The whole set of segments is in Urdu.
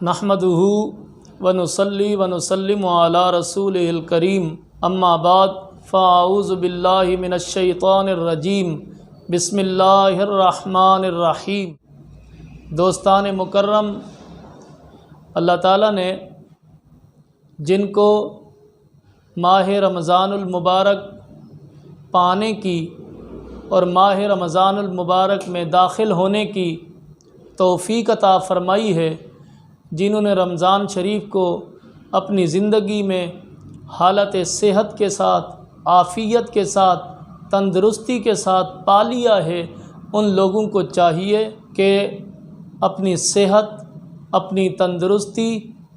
نحمدہ ونصلی ونسلم علی رسولہ الکریم اما بعد فاعوذ باللہ من الشیطان الرجیم بسم اللہ الرحمن الرحیم۔ دوستان مکرم، اللہ تعالیٰ نے جن کو ماہ رمضان المبارک پانے کی اور ماہ رمضان المبارک میں داخل ہونے کی توفیق عطا فرمائی ہے، جنہوں نے رمضان شریف کو اپنی زندگی میں حالت صحت کے ساتھ، عافیت کے ساتھ، تندرستی کے ساتھ پا لیا ہے، ان لوگوں کو چاہیے کہ اپنی صحت، اپنی تندرستی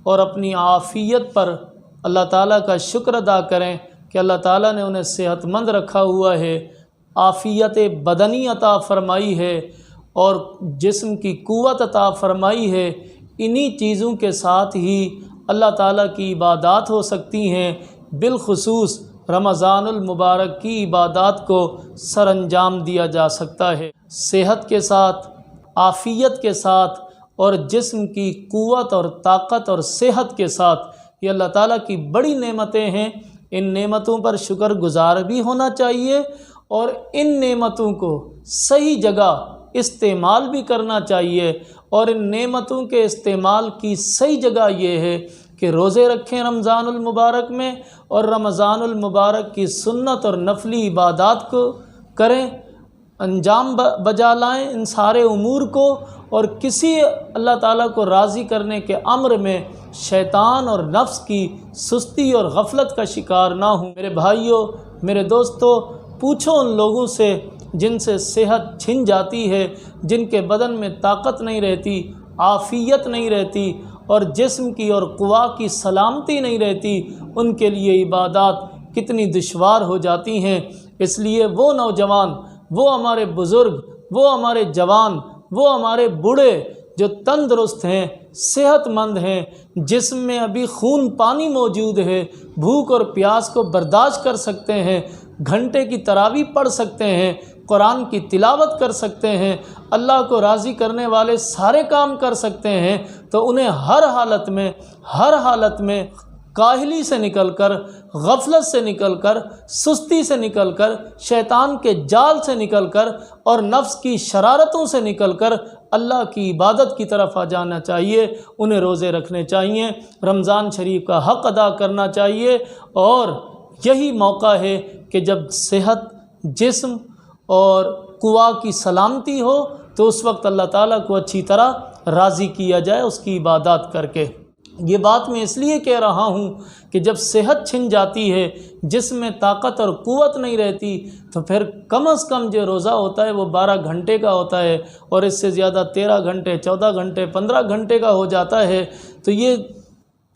اور اپنی عافیت پر اللہ تعالیٰ کا شکر ادا کریں کہ اللہ تعالیٰ نے انہیں صحت مند رکھا ہوا ہے، عافیت بدنی عطا فرمائی ہے اور جسم کی قوت عطا فرمائی ہے۔ انہی چیزوں کے ساتھ ہی اللہ تعالیٰ کی عبادات ہو سکتی ہیں، بالخصوص رمضان المبارک کی عبادات کو سر انجام دیا جا سکتا ہے۔ صحت کے ساتھ، عافیت کے ساتھ اور جسم کی قوت اور طاقت اور صحت کے ساتھ، یہ اللہ تعالیٰ کی بڑی نعمتیں ہیں۔ ان نعمتوں پر شکر گزار بھی ہونا چاہیے اور ان نعمتوں کو صحیح جگہ استعمال بھی کرنا چاہیے، اور ان نعمتوں کے استعمال کی صحیح جگہ یہ ہے کہ روزے رکھیں رمضان المبارک میں، اور رمضان المبارک کی سنت اور نفلی عبادات کو کریں، انجام بجا لائیں ان سارے امور کو، اور کسی اللہ تعالیٰ کو راضی کرنے کے امر میں شیطان اور نفس کی سستی اور غفلت کا شکار نہ ہوں۔ میرے بھائیوں، میرے دوستوں، پوچھو ان لوگوں سے جن سے صحت چھن جاتی ہے، جن کے بدن میں طاقت نہیں رہتی، عافیت نہیں رہتی اور جسم کی اور قوا کی سلامتی نہیں رہتی، ان کے لیے عبادات کتنی دشوار ہو جاتی ہیں۔ اس لیے وہ نوجوان، وہ ہمارے بزرگ، وہ ہمارے جوان، وہ ہمارے بوڑھے جو تندرست ہیں، صحت مند ہیں، جسم میں ابھی خون پانی موجود ہے، بھوک اور پیاس کو برداشت کر سکتے ہیں، گھنٹے کی تراویح پڑھ سکتے ہیں، قرآن کی تلاوت کر سکتے ہیں، اللہ کو راضی کرنے والے سارے کام کر سکتے ہیں، تو انہیں ہر حالت میں کاہلی سے نکل کر، غفلت سے نکل کر، سستی سے نکل کر، شیطان کے جال سے نکل کر اور نفس کی شرارتوں سے نکل کر اللہ کی عبادت کی طرف آ جانا چاہیے۔ انہیں روزے رکھنے چاہیے، رمضان شریف کا حق ادا کرنا چاہیے، اور یہی موقع ہے کہ جب صحت، جسم اور قوا کی سلامتی ہو تو اس وقت اللہ تعالیٰ کو اچھی طرح راضی کیا جائے اس کی عبادات کر کے۔ یہ بات میں اس لیے کہہ رہا ہوں کہ جب صحت چھن جاتی ہے، جسم میں طاقت اور قوت نہیں رہتی، تو پھر کم از کم جو روزہ ہوتا ہے وہ 12 گھنٹے کا ہوتا ہے، اور اس سے زیادہ 13 گھنٹے، 14 گھنٹے، 15 گھنٹے کا ہو جاتا ہے۔ تو یہ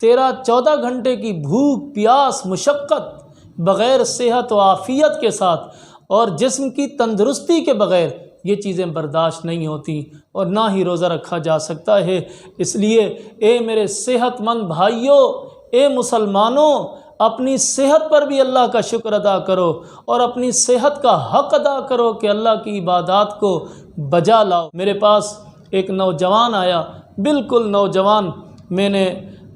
13-14 گھنٹے کی بھوک، پیاس، مشقت بغیر صحت و عافیت کے ساتھ اور جسم کی تندرستی کے بغیر یہ چیزیں برداشت نہیں ہوتی، اور نہ ہی روزہ رکھا جا سکتا ہے۔ اس لیے اے میرے صحت مند بھائیوں، اے مسلمانوں، اپنی صحت پر بھی اللہ کا شکر ادا کرو اور اپنی صحت کا حق ادا کرو کہ اللہ کی عبادات کو بجا لاؤ۔ میرے پاس ایک نوجوان آیا، بالکل نوجوان۔ میں نے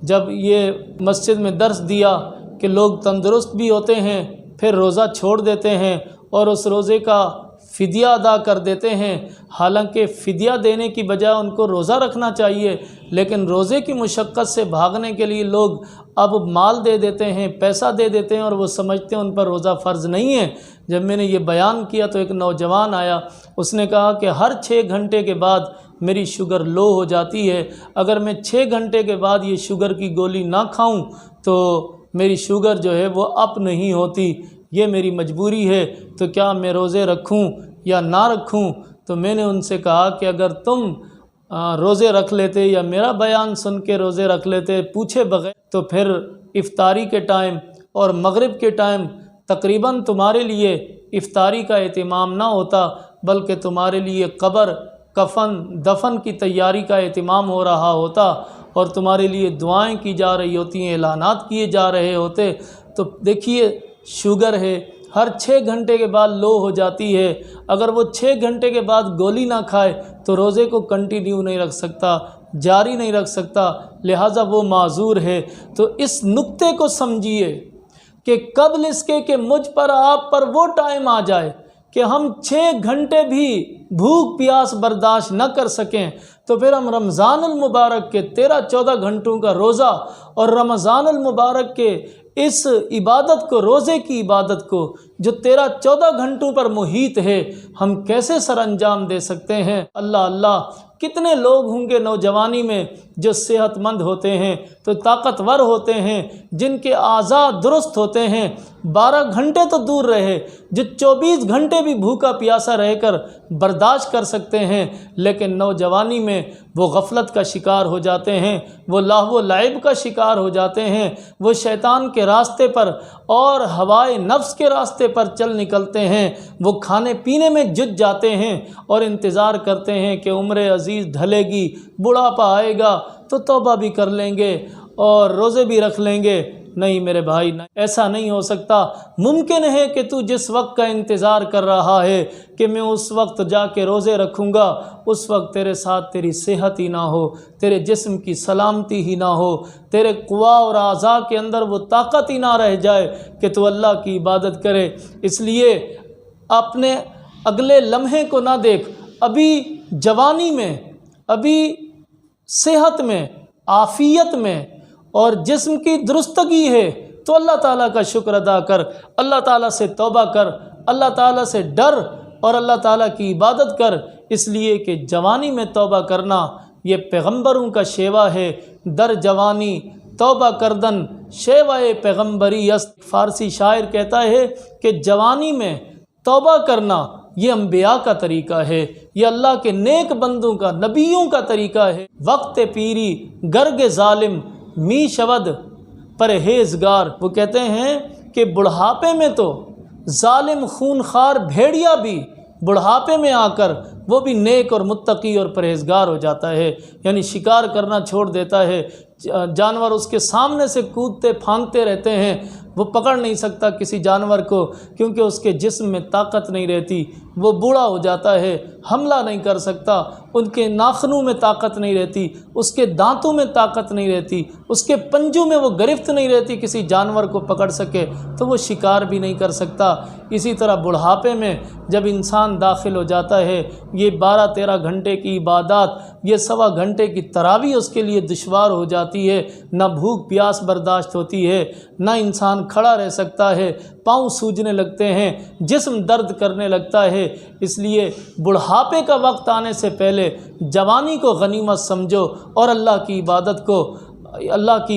جب یہ مسجد میں درس دیا کہ لوگ تندرست بھی ہوتے ہیں، پھر روزہ چھوڑ دیتے ہیں اور اس روزے کا فدیہ ادا کر دیتے ہیں، حالانکہ فدیہ دینے کی بجائے ان کو روزہ رکھنا چاہیے، لیکن روزے کی مشقت سے بھاگنے کے لیے لوگ اب مال دے دیتے ہیں، پیسہ دے دیتے ہیں، اور وہ سمجھتے ہیں ان پر روزہ فرض نہیں ہے۔ جب میں نے یہ بیان کیا تو ایک نوجوان آیا، اس نے کہا کہ ہر 6 گھنٹے کے بعد میری شوگر لو ہو جاتی ہے، اگر میں 6 گھنٹے کے بعد یہ شوگر کی گولی نہ کھاؤں تو میری شوگر جو ہے وہ اپ نہیں ہوتی، یہ میری مجبوری ہے، تو کیا میں روزے رکھوں یا نہ رکھوں؟ تو میں نے ان سے کہا کہ اگر تم روزے رکھ لیتے یا میرا بیان سن کے روزے رکھ لیتے پوچھے بغیر، تو پھر افطاری کے ٹائم اور مغرب کے ٹائم تقریباً تمہارے لیے افطاری کا اہتمام نہ ہوتا، بلکہ تمہارے لیے قبر، کفن، دفن کی تیاری کا اہتمام ہو رہا ہوتا، اور تمہارے لیے دعائیں کی جا رہی ہوتی ہیں، اعلانات کیے جا رہے ہوتے۔ تو دیکھیے، شوگر ہے، ہر 6 گھنٹے کے بعد لو ہو جاتی ہے، اگر وہ 6 گھنٹے کے بعد گولی نہ کھائے تو روزے کو کنٹینیو نہیں رکھ سکتا، جاری نہیں رکھ سکتا، لہٰذا وہ معذور ہے۔ تو اس نقطے کو سمجھیے کہ قبل اس کے کہ مجھ پر آپ پر وہ ٹائم آ جائے کہ ہم 6 گھنٹے بھی بھوک پیاس برداشت نہ کر سکیں، تو پھر ہم رمضان المبارک کے 13-14 گھنٹوں کا روزہ اور رمضان المبارک کے اس عبادت کو، روزے کی عبادت کو جو 13-14 گھنٹوں پر محیط ہے، ہم کیسے سر انجام دے سکتے ہیں؟ اللہ کتنے لوگ ہوں گے نوجوانی میں جو صحت مند ہوتے ہیں، تو طاقتور ہوتے ہیں، جن کے اعضاء درست ہوتے ہیں، 12 گھنٹے تو دور رہے، جو 24 گھنٹے بھی بھوکا پیاسا رہ کر برداشت کر سکتے ہیں، لیکن نوجوانی میں وہ غفلت کا شکار ہو جاتے ہیں، وہ لاہو و لعب کا شکار ہو جاتے ہیں، وہ شیطان کے راستے پر اور ہوائے نفس کے راستے پر چل نکلتے ہیں، وہ کھانے پینے میں جت جاتے ہیں اور انتظار کرتے ہیں کہ عمر عزیز ڈھلے گی، بڑھاپا آئے گا تو توبہ بھی کر لیں گے اور روزے بھی رکھ لیں گے۔ نہیں میرے بھائی، ایسا نہیں ہو سکتا۔ ممکن ہے کہ تو جس وقت کا انتظار کر رہا ہے کہ میں اس وقت جا کے روزے رکھوں گا، اس وقت تیرے ساتھ تیری صحت ہی نہ ہو، تیرے جسم کی سلامتی ہی نہ ہو، تیرے قوا اور اعضاء کے اندر وہ طاقت ہی نہ رہ جائے کہ تو اللہ کی عبادت کرے۔ اس لیے اپنے اگلے لمحے کو نہ دیکھ، ابھی جوانی میں، ابھی صحت میں، عافیت میں اور جسم کی درستگی ہے تو اللہ تعالیٰ کا شکر ادا کر، اللہ تعالیٰ سے توبہ کر، اللہ تعالیٰ سے ڈر اور اللہ تعالیٰ کی عبادت کر، اس لیے کہ جوانی میں توبہ کرنا یہ پیغمبروں کا شیوا ہے۔ در جوانی توبہ کردن شیوائے پیغمبری است۔ فارسی شاعر کہتا ہے کہ جوانی میں توبہ کرنا یہ انبیاء کا طریقہ ہے، یہ اللہ کے نیک بندوں کا، نبیوں کا طریقہ ہے۔ وقت پیری گرگ ظالم می شود پرہیزگار۔ وہ کہتے ہیں کہ بڑھاپے میں تو ظالم خونخوار بھیڑیا بھی بڑھاپے میں آ کر وہ بھی نیک اور متقی اور پرہیزگار ہو جاتا ہے، یعنی شکار کرنا چھوڑ دیتا ہے۔ جانور اس کے سامنے سے کودتے پھاندتے رہتے ہیں، وہ پکڑ نہیں سکتا کسی جانور کو کیونکہ اس کے جسم میں طاقت نہیں رہتی، وہ بوڑھا ہو جاتا ہے، حملہ نہیں کر سکتا، ان کے ناخنوں میں طاقت نہیں رہتی، اس کے دانتوں میں طاقت نہیں رہتی، اس کے پنجوں میں وہ گرفت نہیں رہتی کسی جانور کو پکڑ سکے، تو وہ شکار بھی نہیں کر سکتا۔ اسی طرح بڑھاپے میں جب انسان داخل ہو جاتا ہے، یہ 12-13 گھنٹے کی عبادات، یہ 1.25 گھنٹے کی تراویح اس کے لیے دشوار ہو جاتی ہے، نہ بھوک پیاس برداشت ہوتی ہے، نہ انسان کھڑا رہ سکتا ہے، پاؤں سوجنے لگتے ہیں، جسم درد کرنے لگتا ہے۔ اس لیے بڑھاپے کا وقت آنے سے پہلے جوانی کو غنیمت سمجھو اور اللہ کی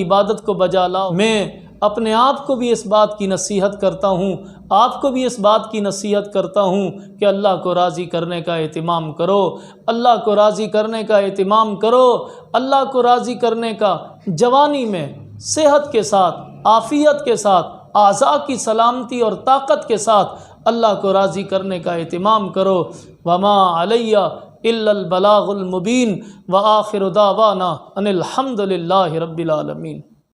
عبادت کو بجا لاؤ۔ میں اپنے آپ کو بھی اس بات کی نصیحت کرتا ہوں، آپ کو بھی اس بات کی نصیحت کرتا ہوں کہ اللہ کو راضی کرنے کا اہتمام کرو، اللہ کو راضی کرنے کا اہتمام کرو، اللہ کو راضی کرنے کا جوانی میں صحت کے ساتھ، عافیت کے ساتھ، اعضاء کی سلامتی اور طاقت کے ساتھ اللہ کو راضی کرنے کا اہتمام کرو۔ وما علی الا البلاغ المبین وآخر دعوانا ان الحمد للہ رب العالمین۔